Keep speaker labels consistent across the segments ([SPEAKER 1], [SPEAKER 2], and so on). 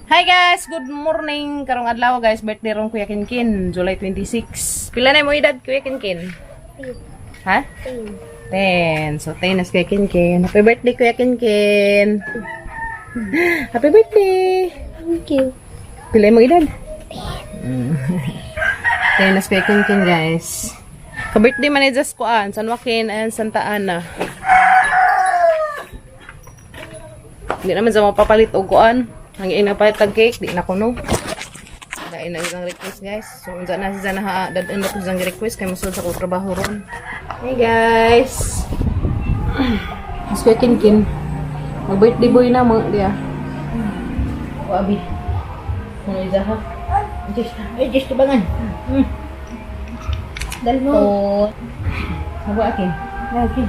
[SPEAKER 1] Hi guys, good morning. Karong adlaw guys, birthday rong Kuya Kinkin, July 26. Pila na mo edad Kuya Kinkin? Ha? 10. So 10 na si Kuya Kinkin. Happy birthday Kuya Kinkin. Happy birthday.
[SPEAKER 2] Thank you.
[SPEAKER 1] Pila mo edad? 10 na si Kuya Kinkin guys. Ka-birthday man ni Just Kuan, San Joaquin and Santa Ana. Hindi naman sa mapapalit o kuan. Ang inapalit tag cake, di na kuno. Dahil na isang request guys. So, unsa na siya na dadan na ko isang request kay masud sa ko trabaho ron. Hey guys. Mas Kuya Kinkin. Mag-birthday boy na mo dia. Wabi. Ano isa ha? Just bangan. Dal mo. Habo akin. Okay.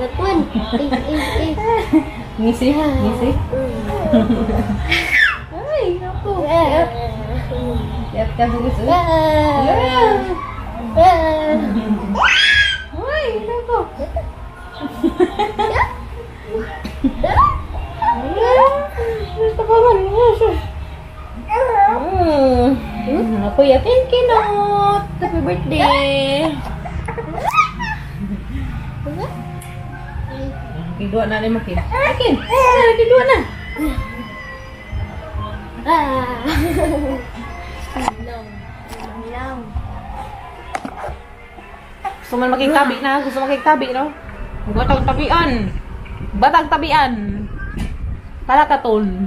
[SPEAKER 2] Ngatuan.
[SPEAKER 1] Ngisi. Ay, ako. Lihat ka dulu sih. Ay, ako. Gusto ko man. Ako yakin kinot. Happy birthday. Kedua na ni makin. Makin. Kedua na. Gusto man makiktabi na. Gusto makiktabi, no? Batag tabian. Batag tabian. Kalakaton.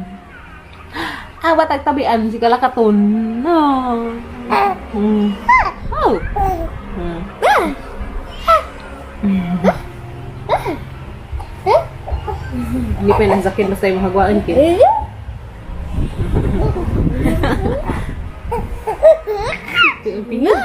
[SPEAKER 1] Batag tabian si kalakaton. No. Oh. Hindi pa yung sakit basta yung hagwaan ki. Pinga.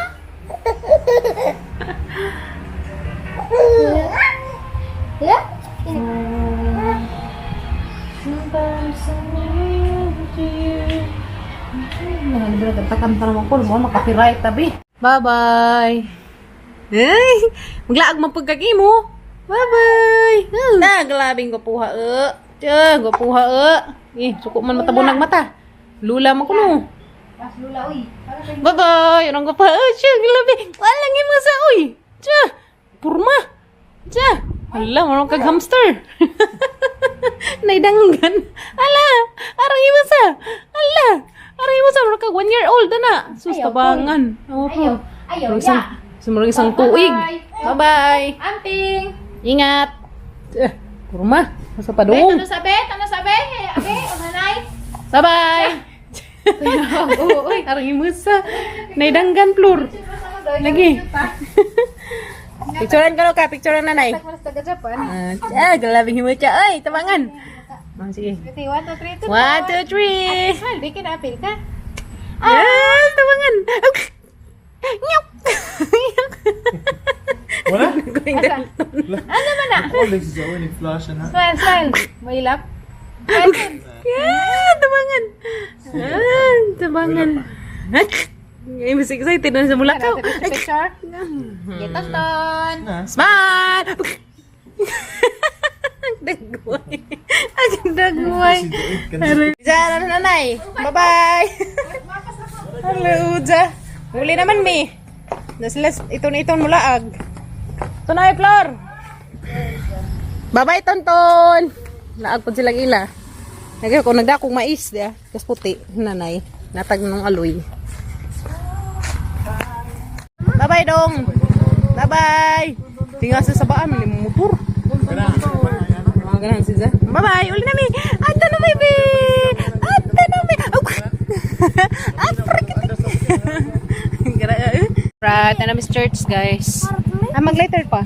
[SPEAKER 1] Kanta naman ko, mo makapiright tabi. Bye-bye. Ay, maglaag man pagkagi mo. Bye-bye. Naglabing gupuha gupuha suko man matabunag mata. Lula man kuno.
[SPEAKER 2] Pas lula uy.
[SPEAKER 1] Bye-bye. Orang gupuha. Glabi. Walang imo sa uy. Purma. Hala, marong kag hamster. Naidanggan. Hala, arang imo sa. Hala, arang imo sa marong kag 1 year old na. Sus tabangan.
[SPEAKER 2] Ayaw.
[SPEAKER 1] Sumarang isang tuig. Bye-bye.
[SPEAKER 2] Amping.
[SPEAKER 1] Ingat. Purma. Nasa pa
[SPEAKER 2] Ano
[SPEAKER 1] doon.
[SPEAKER 2] sabi? Abe, umanay.
[SPEAKER 1] Bye-bye. Uy, arang imusa. Naidanggan, Plur. Lagi. Picturean ka no ka. Picturean nanay.
[SPEAKER 2] Mas taga Japan.
[SPEAKER 1] Galabing himucha. Ay, tabangan. Sige.
[SPEAKER 2] 1, 2, 3.
[SPEAKER 1] 1, 2, 3.
[SPEAKER 2] Smile, bikin apil ka.
[SPEAKER 1] Yes, tabangan. Nyok.
[SPEAKER 3] Wala?
[SPEAKER 1] Going down.
[SPEAKER 2] Ano man na?
[SPEAKER 3] Oh, this is a winning flash na.
[SPEAKER 2] Smile. Mailap.
[SPEAKER 1] Yeah, tabangan. Tabangan. Ay, mas excited na sa mulakaw.
[SPEAKER 2] Picture. Kita ton.
[SPEAKER 1] Smile! Ang dagway. Ang dagway. Uja, nanay. Bye-bye. Hello, Uja. Muli naman, mi. Nasilas, ito mulaag. Ito na, Flor. Bye-bye, Tonton. Laag po silang ila. Kung nagdakong mais, dia. Kas puti, nanay. Natag ng aloy. Bye-bye, Dong. Bye-bye. Tinggal sa sabaan, may motor. Ganun siya. Bye-bye. Uli na, mi. Ata na, baby. Ata na, mi. Right, na Miss Church, guys. Mag-later pa.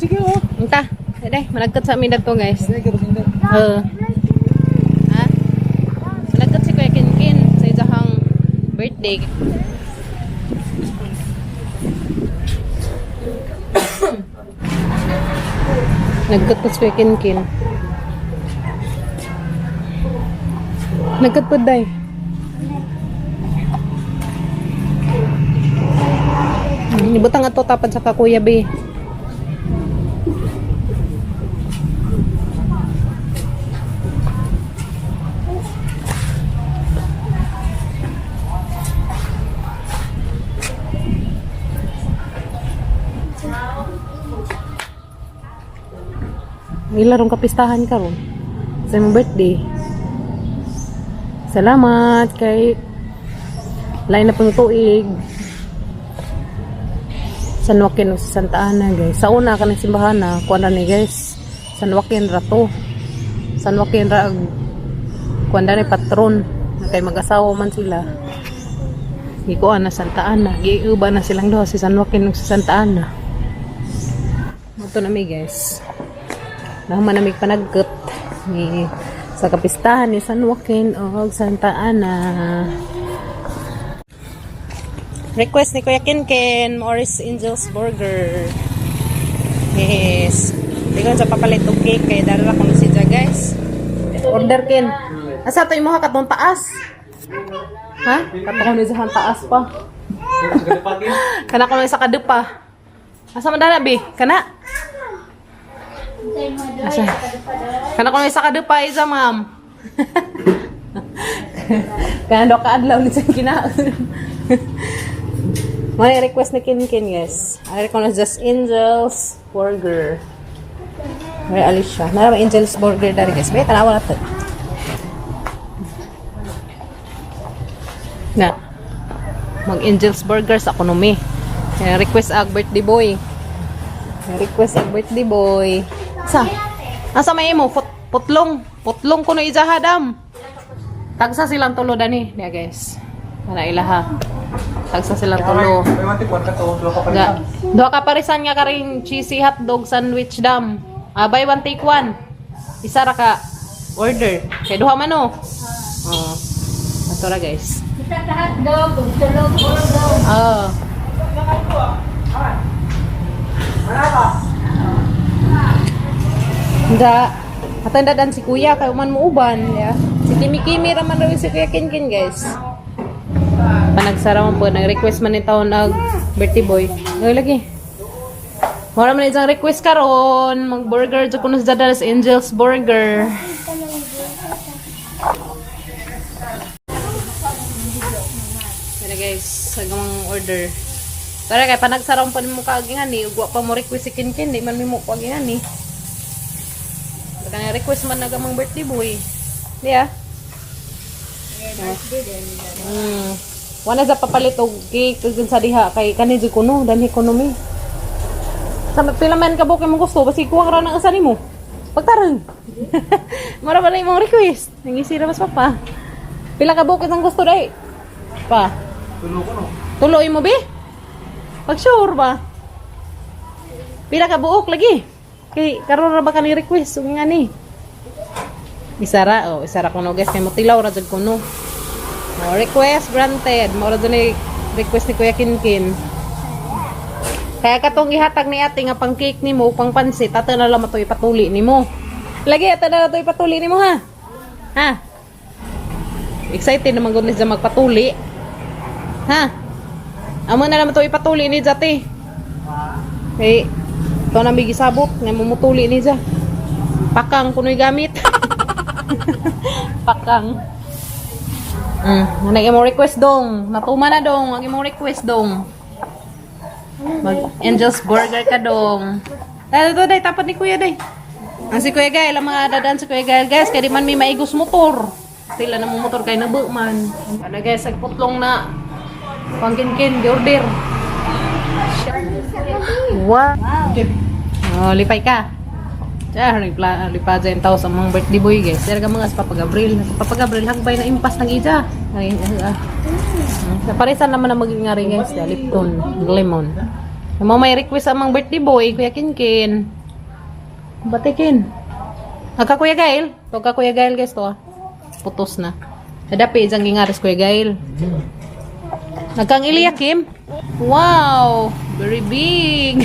[SPEAKER 3] Sige oh.
[SPEAKER 1] Unta. Dai, malagkat sa amin dato, guys. Ha? Malagkat si Kuya Kinkin sa isang birthday. Nagkat pa si Kuya Kinkin. Nagkat pa, day. Nibutang ato tapad sa kakuya be. May larong kapistahan ka ron. Sa imong birthday. Salamat kay lain na pang tuig. San Joaquin sa Santa Ana guys. Sa una ka ng simbahan na kuan ni guys. San Joaquin ra to. San Joaquin ra kuan ni patron. Kay mag-asawa man sila. Gikuan na Santa Ana. Giuba na silang duha si San Joaquin ug sa Santa Ana. Ito na mi guys. Nahuman na mi panagkot ni sa kapistahan ni San Joaquin o Santa Ana. Request ni Kuya Kinkin, Morris Angel's Burger. Yes. Hindi ko sa papalit og cake kay dala ko si Ja guys. Order kin. Asa to imo ha katong taas? Ha? Katong ni sa taas pa. Kana ko sa kadepa. Asa man dala bi? Kana? Asa? Kana ko sa kadepa isa ma'am. Kana do ka adlaw ni sa kinaon. May request ni Kinkin, guys. I request just Angel's Burger. May Alicia. Narang Angel's Burger dari, guys. May tanawa na ito. Na. Mag-Angel's Burger sa Economy. May request ag birthday boy. May request ag birthday boy. Asa may imo? Putlong. Putlong kuno ijahadam. Tagsa silang tulo dani. Niya, guys. Mana ilaha. Tagsa silang tulo. Dua ka parisan nga karing cheesy hotdog sandwich dam. Buy one take one. Isa ra ka order. Kay duha man oh. Oh. Ato ra guys.
[SPEAKER 2] Isa ka hotdog, tulog hotdog.
[SPEAKER 1] Oh. Da. Atanda dan si Kuya kay man mo uban ya. Si Kimi ra man raw si Kuya Kinkin guys. Panagsara mo po, nag-request man ni taon nag birthday boy. Ay, lagi. Wala man isang request karon mag-burger dyan kuno sa Dallas Angel's Burger. Kaya guys, sagamang order. Tara kay panagsara mo pa mo kaagingan ni. Ugwa pa mo request si Kinkin, di man mo kaagingan ni. Kaya request man nagamang birthday boy. Di ah. Wala sa papalit og cake kung sa diha kay kani jud kuno dan economy. Sa pila man ka buki mo gusto basi kuha ra nang asa nimo. Pagtarong. Mara ba na imong request? Nangisira mas papa. Pila ka buki ang gusto dai? Pa.
[SPEAKER 3] Tulo ko no.
[SPEAKER 1] Tuloy mo bi? Pag sure ba? Pila ka buok lagi? Kay karon ra ba ka ni request ug ngani? Isara kuno guys kay mo tilaw ra jud kuno. Oh, request granted. Mao ra ni request ni Kuya Kinkin. Kaya katong gihatag ni ate nga pang cake nimo pang pansit, ato na lang matoy patuli nimo. Lagi ato na toy patuli nimo ha. Ha? Excited naman gud ni sa magpatuli. Ha? Amo na lang matoy patuli ni Jati. Hey, to na mi gisabot nga mamutuli ni ja. Pakang kunoy gamit. Pakang. Nanay mo request dong. Natuma na dong. Ang imong request dong. Mag Angel's Burger ka dong. Day tapat ni Kuya day. Ang si Kuya Gael, ang mga dadaan si Kuya Gael guys, kaya di man may maigos motor. Sila na mo motor kay nabu man. Ano guys, agputlong na. Pangkinkin, di-order. Wow. Oh, lipay ka. Diyan, lipa dyan tao sa mga birthday boy guys. Diyan ka mga sa Papagabril. Papagabril, hagbay na impas ng ija. Parisan naman na maging nga rin guys. Lipton, lemon. Yung mga may request sa mga birthday boy, Kuya Kinkin. Batikin. Nagka Kuya Gael. Nagka Kuya Gael guys to ah. Putos na. Nadapi dyan gingaris Kuya Gael. Nagkang Iliakim. Wow! Very big.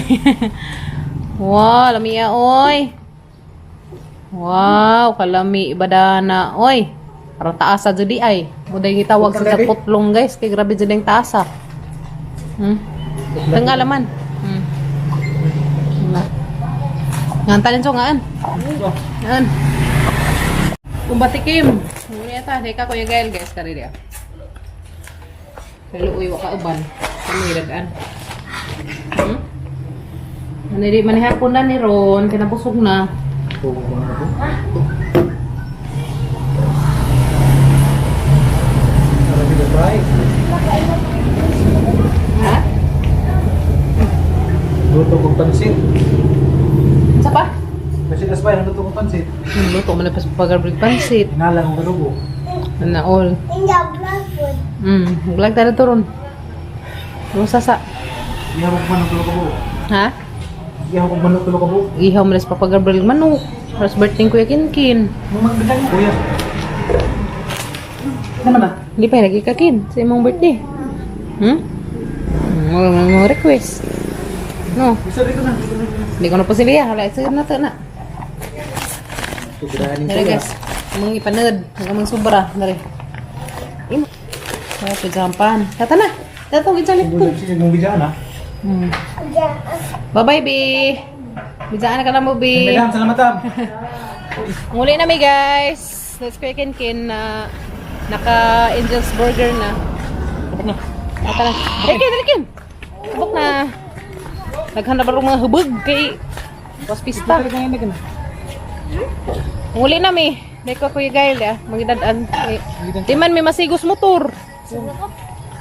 [SPEAKER 1] Wow, lamia oy. Wow, kalami ibadana. Oy, parang taasa jud di ay. Muday gitawag sa putlong guys, kay grabe jud ang taasa. Tengalaman. Ngantalin so ngaan. Ngan. Kumbatikim. Muna ta, deka Kuya Gael guys kari dia. Kaluoy wa ka uban. Kami dadaan. Hindi manihapon na ni Ron, kinabusog na.
[SPEAKER 3] Oo, ano ba? Marami na fry.
[SPEAKER 1] Ha?
[SPEAKER 3] Luto kong pansit.
[SPEAKER 1] Sa pa?
[SPEAKER 3] Kasi das pa yung luto kong pansit.
[SPEAKER 1] Luto mo na pa sa pagarbrig pansit.
[SPEAKER 3] Hinalang ko kadugo.
[SPEAKER 1] Na all. Vlog tayo to Ron. Ano sasa?
[SPEAKER 3] Iyaw ko manok tulo ka po.
[SPEAKER 1] Ha?
[SPEAKER 3] Iyaw ko manok tulo ka po.
[SPEAKER 1] Ihaw mo na sa papagarbrig manok. Para sa birthday ko yakin kin.
[SPEAKER 3] Magdagdag mo kuya.
[SPEAKER 1] Ano ba? Hindi pa lagi kakin sa imong birthday. Mga request. No,
[SPEAKER 3] Isa rin ko na.
[SPEAKER 1] hindi ko na po sila. Hala, sige na to na.
[SPEAKER 3] Tugiranin
[SPEAKER 1] Dari guys, mga ipanad. Hanggang sobra. Dari. Imo. Kaya pigampan. Tata na. Tata, gitsalit ko.
[SPEAKER 3] Yung bidya na.
[SPEAKER 1] Bye-bye, B. Bijaan na ka na mo, B.
[SPEAKER 3] Madam, salamat.
[SPEAKER 1] Muli na mi guys. Let's quick and kin na naka Angel's Burger na. Ata na. Dalikin. Subok na. Naghanda ba mga hubog kay hospista. Muli na mi. Dahil ko kuya Gail ya. Magidadaan. Di man may masigos motor.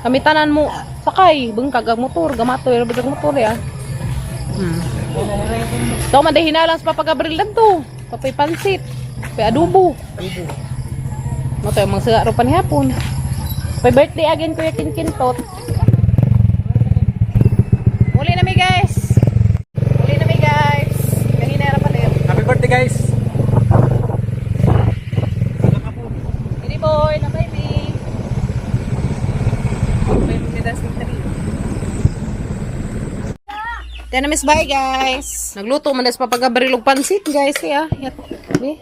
[SPEAKER 1] Kamitanan mo sakay. Bengkag ang motor. Gamatoy. Rabag motor ya. Ito man dahil hinalang sa papagabril lang to. Papay pansit. Papay adobo. Mo tayo mga sigaro pa ni hapon. Papay birthday again kuya Kinkintot. Muli na mi guys. Kanina era pa din.
[SPEAKER 3] Happy birthday guys.
[SPEAKER 1] Hindi boy, na baby. Tena miss bye guys. Nagluto man des papagabril og pansit guys ya. Di.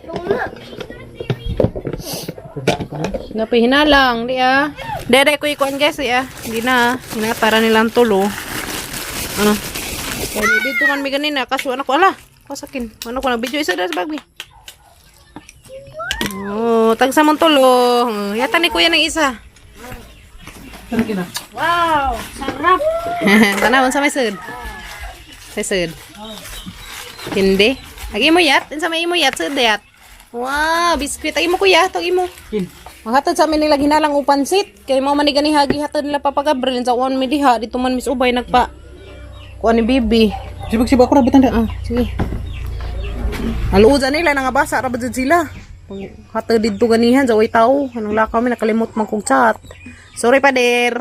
[SPEAKER 1] Napi hinalang di ah. Dede ko ikuan guys ya. Hindi na hinatara nilang tulo. Ano? Kaya dito man mi ganina kaso anak ko ala. Kasakin. Ano ko na video isa das bagbi. Oh, tagsa mong tulo. Yata ni kuya ng isa.
[SPEAKER 3] Talaga na.
[SPEAKER 2] Wow, sarap.
[SPEAKER 1] Tanawon sa may sud. Sa sud. Hindi. Agi mo yat, sa may imo yat sud yat. Wow, biskwit agi mo kuya, tog imo.
[SPEAKER 3] Kin.
[SPEAKER 1] Maghatod sa amin nila ginalang upansit. Kay mo man ni gani hagi hatod nila papagabril sa uwan mi diha dito man Miss Ubay nagpa. Kuan ni bibi.
[SPEAKER 3] Sibak-sibak ko na bitang
[SPEAKER 1] Ah, sige. Aluuza nila nangabasa ra bud sila. Hatod dito ganihan sa way tao. Anong lakaw mi nakalimot man kong chat. Sorry pa der.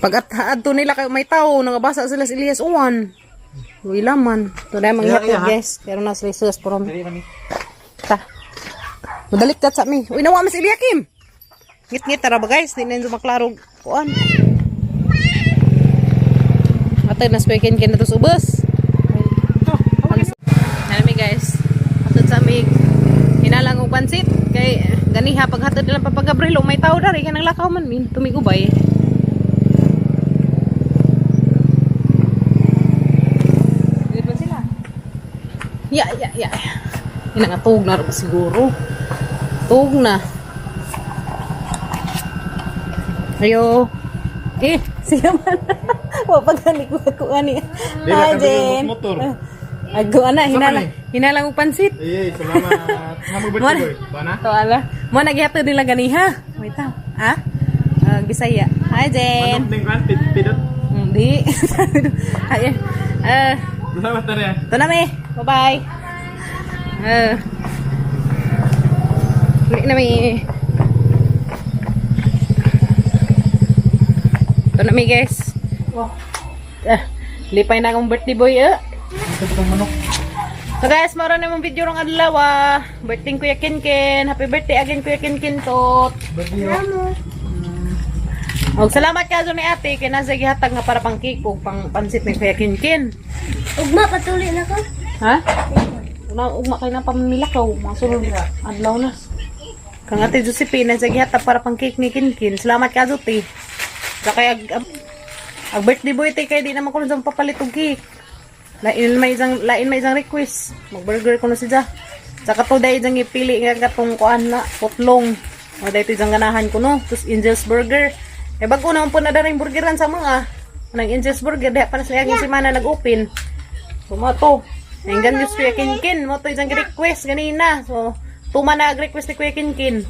[SPEAKER 1] Pag to nila kay may tao nangabasa sila sa Elias uwan. Uy laman. To dai manghatod guys. Pero na sila sus from. Ta. Madalit kat sa mi. Uy nawa mas Eliakim. Ngit-ngit tara ba guys, di na yun maklaro kuan. Atay na speaking kina to subos. Nalami guys. Atod sa mi hinalang og pansit kay ganiha pag hatod nila papagabrilo may tao dari kanang lakaw man min tumigubay. Dito ba sila? Ya. Ina nga tug na rin siguro. Tug na. Ayo. Siya man. Wapagani ko ani. Hi, Jen. Ago ana hinalang og pansit.
[SPEAKER 3] Salamat. Happy birthday boy. Bana?
[SPEAKER 1] To ala. Mo nagihatod nila ganiha. Wait ta. Ha? Bisaya. Hi, Jen.
[SPEAKER 3] Ning kan pidot.
[SPEAKER 1] Hindi. Ay.
[SPEAKER 3] Salamat na rin.
[SPEAKER 1] To na me. Bye-bye. Na me. To na me guys. Lipay na akong birthday boy
[SPEAKER 3] Manok.
[SPEAKER 1] So guys, maro na mong video rong adlaw. Birthday Kuya Kinkin. Happy birthday again Kuya Kinkin tot. Og salamat ka ni ate kay nasa gihatag nga para pang cake ug pang pansit ni Kuya Kinkin.
[SPEAKER 2] Ugma, patuloy na ko.
[SPEAKER 1] Ha? Ugma kay na pamilakaw, mga sunod adlaw na. Kang ate Josephine nasa gihatag para pang cake ni Kinkin. Salamat ka Jote. Sa kay ag birthday boy tay kay di naman ko sa papalit og cake. Lain may isang request. Mag-burger ko na siya. Saka to dahil isang ipili nga katong kuan na putlong. O dahil ito isang ganahan ko no. Tapos Angel's Burger. Bago naman po na daring burgeran sa mga. Anong Angel's Burger. Dahil pa na sila yung simana nag-open. Sumato. Hanggang news Kuya Kinkin. Mo to isang request ganina. So, tuma na request ni Kuya Kinkin.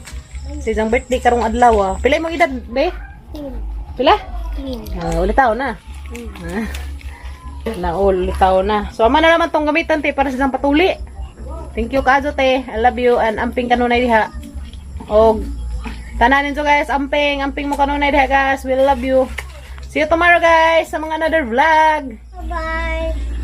[SPEAKER 1] Sa isang birthday karong adlaw ah. Pila mo edad, be? Pila? Ulitaw na. Ulitaw na. So, ama na naman tong gamitan te para sa isang patuli. Thank you kazo te. I love you and amping kanunay diha. Og tananin so guys, amping mo kanunay diha guys. We love you. See you tomorrow guys sa mga another vlog.
[SPEAKER 2] Bye-bye.